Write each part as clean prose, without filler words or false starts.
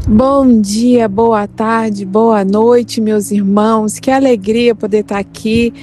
Bom dia, boa tarde, boa noite, meus irmãos. Que alegria poder estar aqui.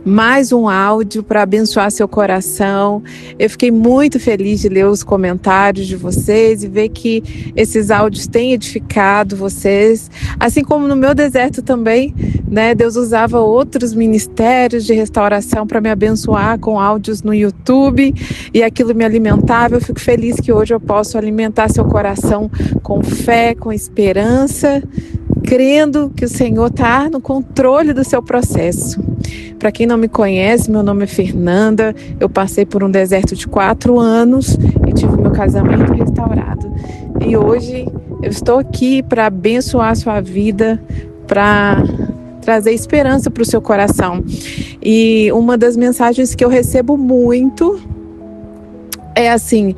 Mais um áudio para abençoar seu coração. Eu fiquei muito feliz de ler os comentários de vocês e ver que esses áudios têm edificado vocês. Assim como no meu deserto também, né? Deus usava outros ministérios de restauração para me abençoar com áudios no YouTube e aquilo me alimentava. Eu fico feliz que hoje eu posso alimentar seu coração com fé, com esperança, crendo que o Senhor está no controle do seu processo. Para quem não me conhece, meu nome é Fernanda, eu passei por um deserto de 4 anos e tive meu casamento restaurado. E hoje eu estou aqui para abençoar a sua vida, para trazer esperança para o seu coração. E uma das mensagens que eu recebo muito é assim: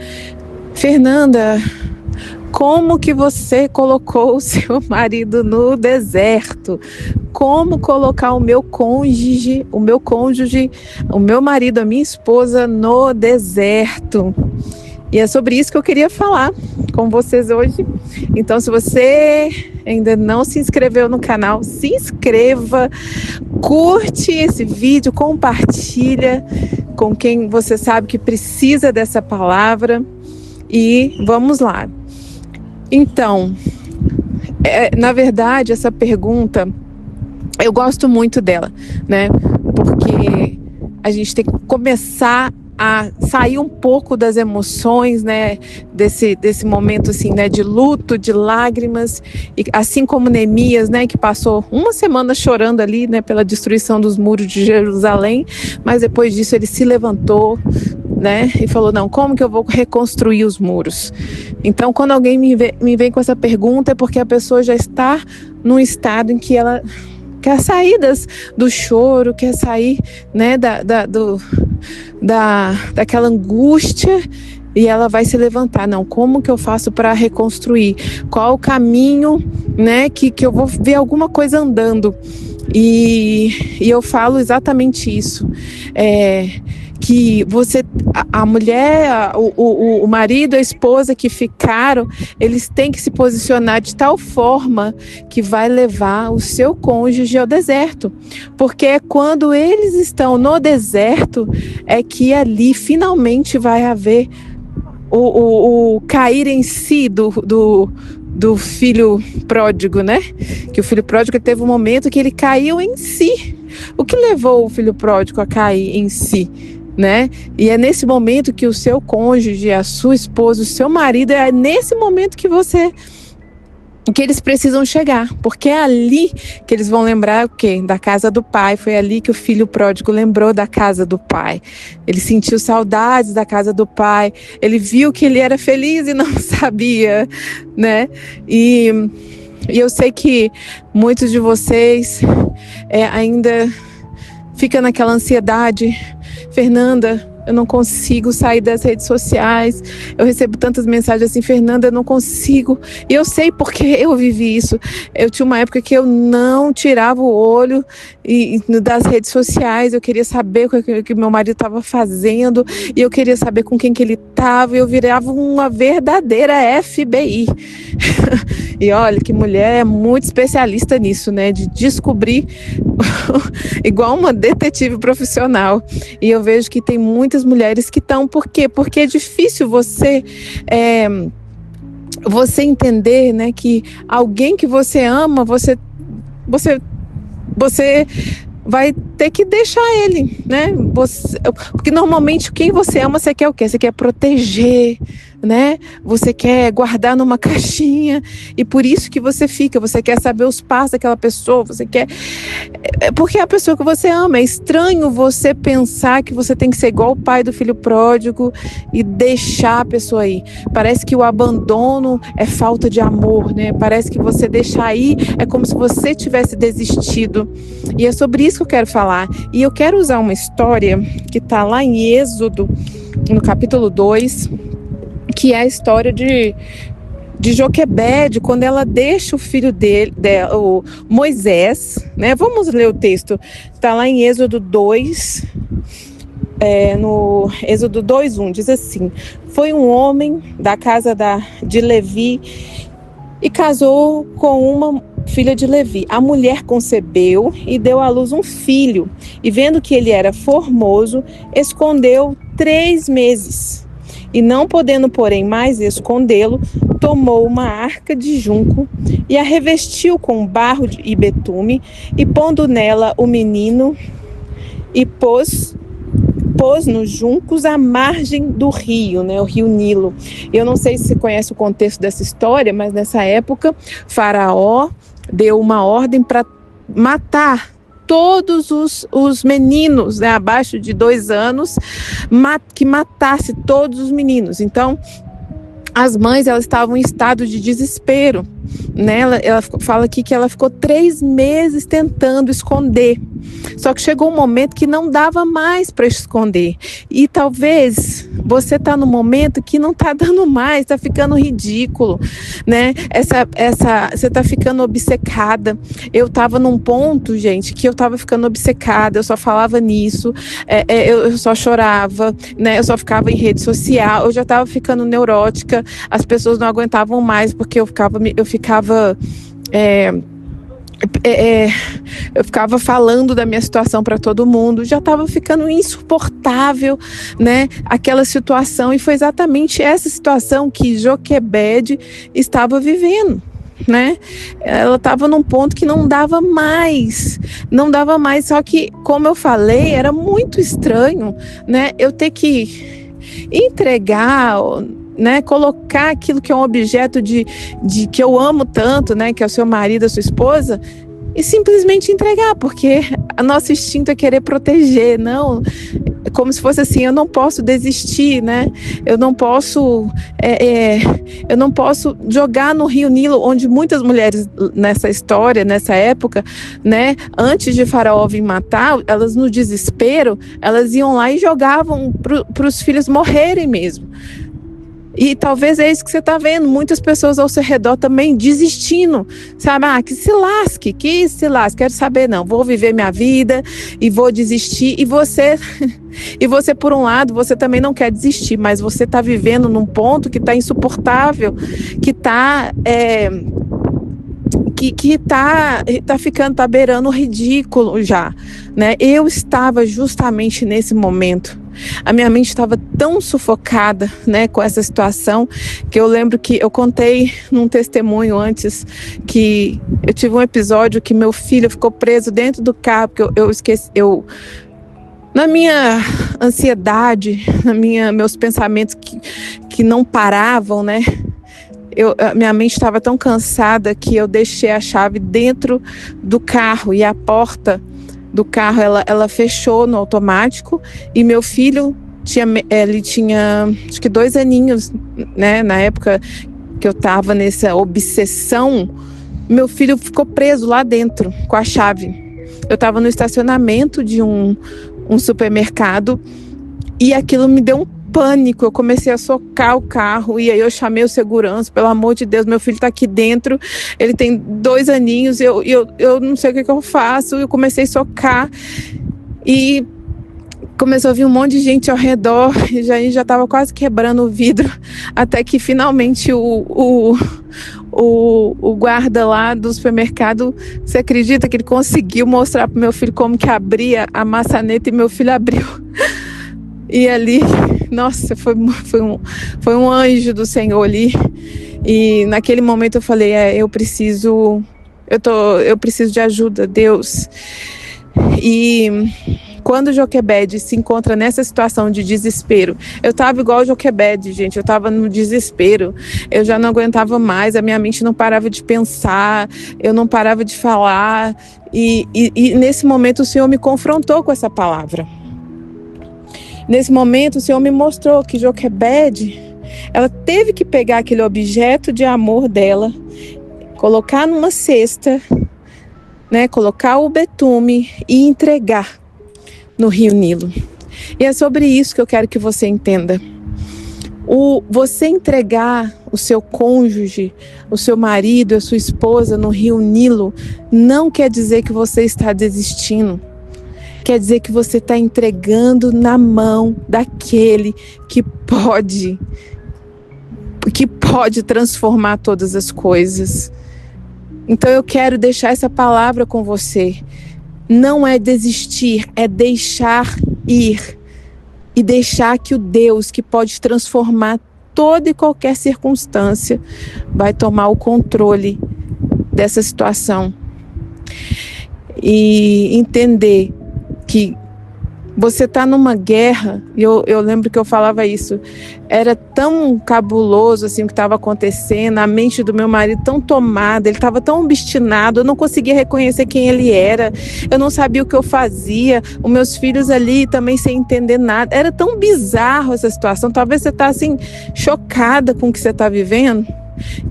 Fernanda, como que você colocou o seu marido no deserto? Como colocar o meu marido, a minha esposa no deserto? E é sobre isso que eu queria falar com vocês hoje. Então, se você ainda não se inscreveu no canal, se inscreva, curte esse vídeo, compartilha com quem você sabe que precisa dessa palavra e vamos lá. Então, na verdade, essa pergunta, eu gosto muito dela, né? Porque a gente tem que começar a sair um pouco das emoções, né? Desse momento, assim, né? De luto, de lágrimas, e assim como Neemias, né? Que passou uma semana chorando ali, né? Pela destruição dos muros de Jerusalém, mas depois disso ele se levantou, né? E falou, não, como que eu vou reconstruir os muros? Então, quando alguém me vem com essa pergunta, é porque a pessoa já está num estado em que ela quer sair do choro, quer sair, né, daquela angústia, e ela vai se levantar. Não, como que eu faço para reconstruir? Qual o caminho, né, que eu vou ver alguma coisa andando? E eu falo exatamente isso. Que você, a mulher, o marido, a esposa que ficaram, eles têm que se posicionar de tal forma que vai levar o seu cônjuge ao deserto. Porque é quando eles estão no deserto é que ali finalmente vai haver o cair em si do filho pródigo, né? Que o filho pródigo teve um momento que ele caiu em si. O que levou o filho pródigo a cair em si? Né? E é nesse momento que o seu cônjuge, a sua esposa, o seu marido, é nesse momento que eles precisam chegar, porque é ali que eles vão lembrar o quê? Da casa do pai. Foi ali que o filho pródigo lembrou da casa do pai. Ele sentiu saudades da casa do pai. Ele viu que ele era feliz e não sabia, né? E eu sei que muitos de vocês ainda ficam naquela ansiedade. Fernanda, eu não consigo sair das redes sociais. Eu recebo tantas mensagens assim, Fernanda, eu não consigo. E eu sei porque eu vivi isso. Eu tinha uma época que eu não tirava o olho das redes sociais. Eu queria saber o que meu marido estava fazendo. E eu queria saber com quem que ele estava. E eu virava uma verdadeira FBI. E olha, que mulher é muito especialista nisso, né? De descobrir igual uma detetive profissional. E eu vejo que tem muitas mulheres que estão. Por quê? Porque é difícil você entender, né, que alguém que você ama, você vai ter que deixar ele, né? Porque normalmente quem você ama, você quer o quê? Você quer proteger, né? Você quer guardar numa caixinha, e por isso que você quer saber os passos daquela pessoa, porque é a pessoa que você ama. É estranho você pensar que você tem que ser igual o pai do filho pródigo e deixar a pessoa ir. Parece que o abandono é falta de amor, né? Parece que você deixar ir é como se você tivesse desistido. E é sobre isso que eu quero falar. E eu quero usar uma história que está lá em Êxodo, no capítulo 2, que é a história de Joquebede, quando ela deixa o filho dela, o Moisés, né? Vamos ler o texto. Está lá em Êxodo 2, no Êxodo 2:1, diz assim: foi um homem da casa de Levi e casou com uma filha de Levi. A mulher concebeu e deu à luz um filho, e vendo que ele era formoso, escondeu 3 meses. E não podendo, porém, mais escondê-lo, tomou uma arca de junco e a revestiu com barro e betume, e pondo nela o menino, e pôs nos juncos à margem do rio, né, o rio Nilo. Eu não sei se você conhece o contexto dessa história, mas nessa época, Faraó deu uma ordem para matar todos os meninos, né, abaixo de 2 anos, que matasse todos os meninos. Então, as mães, elas estavam em estado de desespero, né? Ela fala aqui que ela ficou 3 meses tentando esconder. Só que chegou um momento que não dava mais para esconder. E talvez você está no momento que não está dando mais, está ficando ridículo, né? Você está ficando obcecada. Eu estava num ponto, gente, que eu estava ficando obcecada. Eu só falava nisso, eu só chorava, né? Eu só ficava em rede social. Eu já estava ficando neurótica. As pessoas não aguentavam mais porque eu ficava falando da minha situação para todo mundo, já estava ficando insuportável, né, aquela situação, e foi exatamente essa situação que Joquebede estava vivendo, né? Ela estava num ponto que não dava mais, só que, como eu falei, era muito estranho, né, eu ter que entregar, né, colocar aquilo que é um objeto de que eu amo tanto, né, que é o seu marido, a sua esposa, e simplesmente entregar, porque o nosso instinto é querer proteger, não, como se fosse assim, eu não posso desistir, né, eu não posso jogar no rio Nilo, onde muitas mulheres nessa história, nessa época, né, antes de Faraó vir matar, elas no desespero, elas iam lá e jogavam para os filhos morrerem mesmo. E talvez é isso que você está vendo, muitas pessoas ao seu redor também desistindo, sabe, que se lasque, quero saber não, vou viver minha vida e vou desistir, e você por um lado, você também não quer desistir, mas você está vivendo num ponto que está insuportável, que está tá beirando o ridículo já, né? Eu estava justamente nesse momento. A minha mente estava tão sufocada, né, com essa situação, que eu lembro que eu contei num testemunho antes que eu tive um episódio que meu filho ficou preso dentro do carro, porque na minha ansiedade, meus pensamentos que não paravam, né? Minha mente estava tão cansada que eu deixei a chave dentro do carro, e a porta do carro ela fechou no automático, e meu filho tinha acho que 2 aninhos, né, na época que eu estava nessa obsessão. Meu filho ficou preso lá dentro com a chave. Eu estava no estacionamento de um supermercado, e aquilo me deu um pânico. Eu comecei a socar o carro, e aí eu chamei o segurança, pelo amor de Deus, meu filho está aqui dentro, ele tem 2 aninhos, eu não sei o que eu faço. Eu comecei a socar, e começou a vir um monte de gente ao redor, e já estava quase quebrando o vidro, até que finalmente o guarda lá do supermercado, você acredita que ele conseguiu mostrar para meu filho como que abria a maçaneta, e meu filho abriu. E ali, nossa, foi um anjo do Senhor ali. E naquele momento eu falei, eu preciso de ajuda, Deus. E quando Joquebede se encontra nessa situação de desespero, eu estava igual Joquebede, gente, eu estava no desespero, eu já não aguentava mais, a minha mente não parava de pensar, eu não parava de falar, e nesse momento o Senhor me confrontou com essa palavra. Nesse momento o Senhor me mostrou que Joquebede, ela teve que pegar aquele objeto de amor dela, colocar numa cesta, né, colocar o betume e entregar no rio Nilo. E é sobre isso que eu quero que você entenda. Você entregar o seu cônjuge, o seu marido, a sua esposa no rio Nilo, não quer dizer que você está desistindo. Quer dizer que você está entregando na mão daquele que que pode transformar todas as coisas. Então eu quero deixar essa palavra com você. Não é desistir, é deixar ir. E deixar que o Deus que pode transformar toda e qualquer circunstância vai tomar o controle dessa situação. E entender que você está numa guerra, e eu lembro que eu falava isso, era tão cabuloso assim o que estava acontecendo, a mente do meu marido tão tomada, ele estava tão obstinado, eu não conseguia reconhecer quem ele era, eu não sabia o que eu fazia, os meus filhos ali também sem entender nada, era tão bizarro essa situação, talvez você está assim, chocada com o que você está vivendo,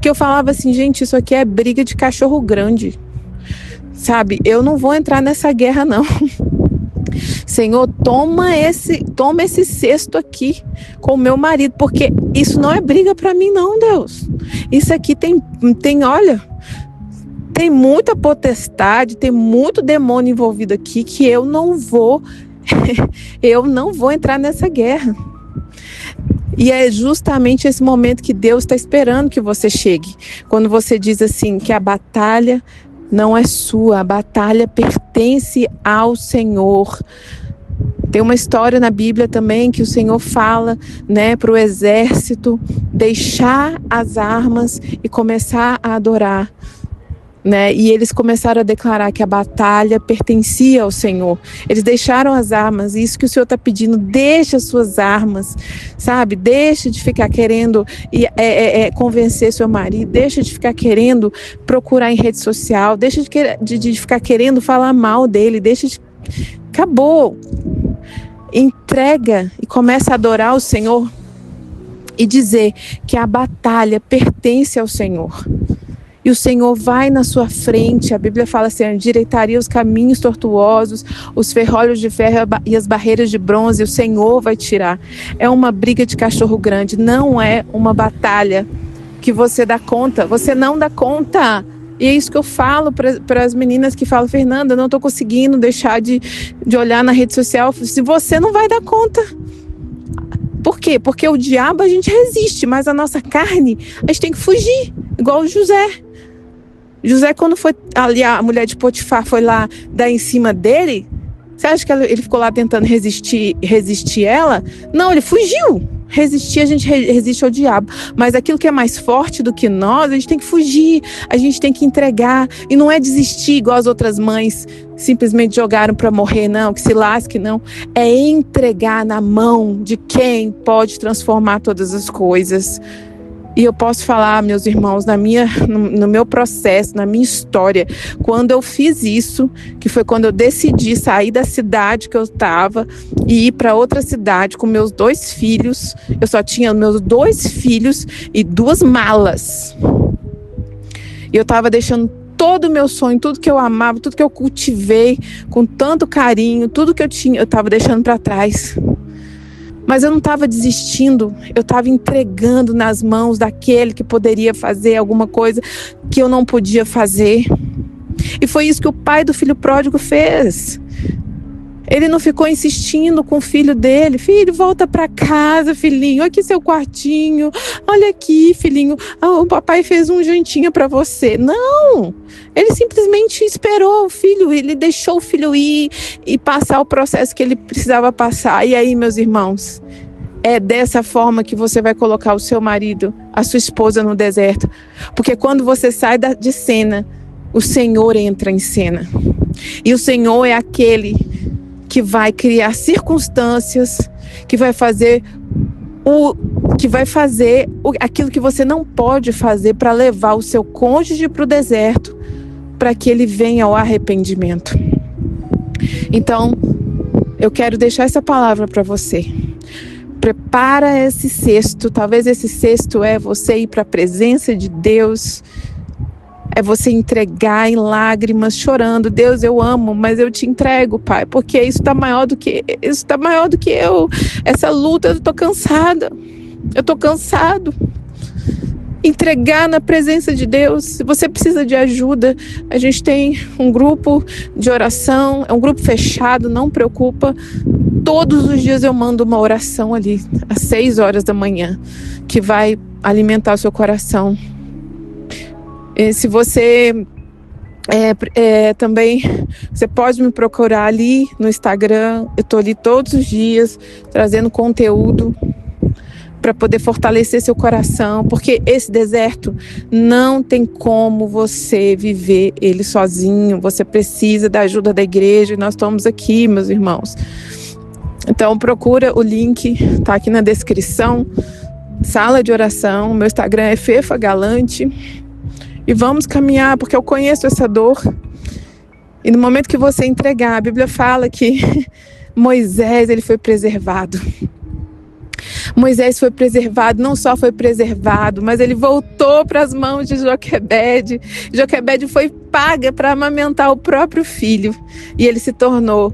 que eu falava assim, gente, isso aqui é briga de cachorro grande, sabe, eu não vou entrar nessa guerra não. Senhor, toma esse cesto aqui com o meu marido, porque isso não é briga para mim não, Deus. Isso aqui olha, tem muita potestade, tem muito demônio envolvido aqui que eu não vou entrar nessa guerra. E é justamente esse momento que Deus está esperando que você chegue. Quando você diz assim, que a batalha não é sua, a batalha pertence ao Senhor. Tem uma história na Bíblia também que o Senhor fala, né, para o exército deixar as armas e começar a adorar, né? E eles começaram a declarar que a batalha pertencia ao Senhor. Eles deixaram as armas, e isso que o Senhor está pedindo, deixa as suas armas, sabe? Deixa de ficar querendo convencer seu marido, deixa de ficar querendo procurar em rede social, deixa de ficar querendo falar mal dele, acabou. Entrega e começa a adorar o Senhor e dizer que a batalha pertence ao Senhor. E o Senhor vai na sua frente. A Bíblia fala assim, endireitaria os caminhos tortuosos, os ferrolhos de ferro e as barreiras de bronze, o Senhor vai tirar. É uma briga de cachorro grande, não é uma batalha que você dá conta, você não dá conta. E é isso que eu falo para as meninas que falam, Fernanda, eu não estou conseguindo deixar de olhar na rede social. Se você não vai dar conta. Por quê? Porque o diabo a gente resiste, mas a nossa carne, a gente tem que fugir. Igual o José. José, quando foi ali, a mulher de Potifar foi lá dar em cima dele, você acha que ele ficou lá tentando resistir ela? Não, ele fugiu. Resistir, a gente resiste ao diabo. Mas aquilo que é mais forte do que nós, a gente tem que fugir, a gente tem que entregar. E não é desistir igual as outras mães simplesmente jogaram para morrer, não, que se lasque, não. É entregar na mão de quem pode transformar todas as coisas. E eu posso falar, meus irmãos, no meu processo, na minha história, quando eu fiz isso, que foi quando eu decidi sair da cidade que eu estava e ir para outra cidade com meus 2 filhos. Eu só tinha meus 2 filhos e 2 malas. E eu estava deixando todo o meu sonho, tudo que eu amava, tudo que eu cultivei com tanto carinho, tudo que eu tinha, eu estava deixando para trás. Mas eu não estava desistindo, eu estava entregando nas mãos daquele que poderia fazer alguma coisa que eu não podia fazer. E foi isso que o pai do filho pródigo fez. Ele não ficou insistindo com o filho dele. Filho, volta para casa, filhinho. Aqui seu quartinho. Olha aqui, filhinho. O papai fez um jantinha para você. Não! Ele simplesmente esperou o filho. Ele deixou o filho ir e passar o processo que ele precisava passar. E aí, meus irmãos, é dessa forma que você vai colocar o seu marido, a sua esposa no deserto. Porque quando você sai de cena, o Senhor entra em cena. E o Senhor é aquele que vai criar circunstâncias, que vai fazer aquilo que você não pode fazer para levar o seu cônjuge para o deserto, para que ele venha ao arrependimento. Então, eu quero deixar essa palavra para você. Prepara esse cesto, talvez esse cesto é você ir para a presença de Deus, é você entregar em lágrimas, chorando. Deus, eu amo, mas eu te entrego, Pai, porque isso está maior do que eu. Essa luta, eu estou cansada. Eu estou cansado. Entregar na presença de Deus. Se você precisa de ajuda, a gente tem um grupo de oração, é um grupo fechado, não preocupa. Todos os dias eu mando uma oração ali, às 6 horas da manhã, que vai alimentar o seu coração. Se você também, você pode me procurar ali no Instagram. Eu estou ali todos os dias trazendo conteúdo para poder fortalecer seu coração, porque esse deserto não tem como você viver ele sozinho. Você precisa da ajuda da igreja e nós estamos aqui, meus irmãos. Então procura o link, tá aqui na descrição, sala de oração. Meu Instagram é Fefa Galante e vamos caminhar, porque eu conheço essa dor. E no momento que você entregar, a Bíblia fala que Moisés, ele foi preservado. Moisés foi preservado, não só foi preservado, mas ele voltou para as mãos de Joquebede. Joquebede foi paga para amamentar o próprio filho. E ele se tornou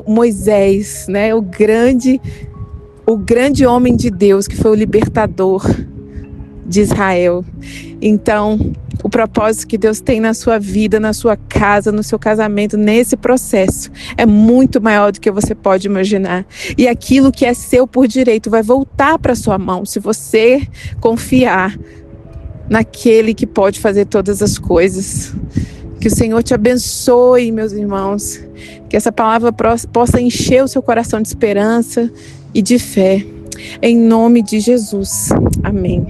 Moisés, né? O grande homem de Deus, que foi o libertador de Israel. Então, o propósito que Deus tem na sua vida, na sua casa, no seu casamento, nesse processo, é muito maior do que você pode imaginar. E aquilo que é seu por direito vai voltar para sua mão, se você confiar naquele que pode fazer todas as coisas. Que o Senhor te abençoe, meus irmãos. Que essa palavra possa encher o seu coração de esperança e de fé. Em nome de Jesus. Amém.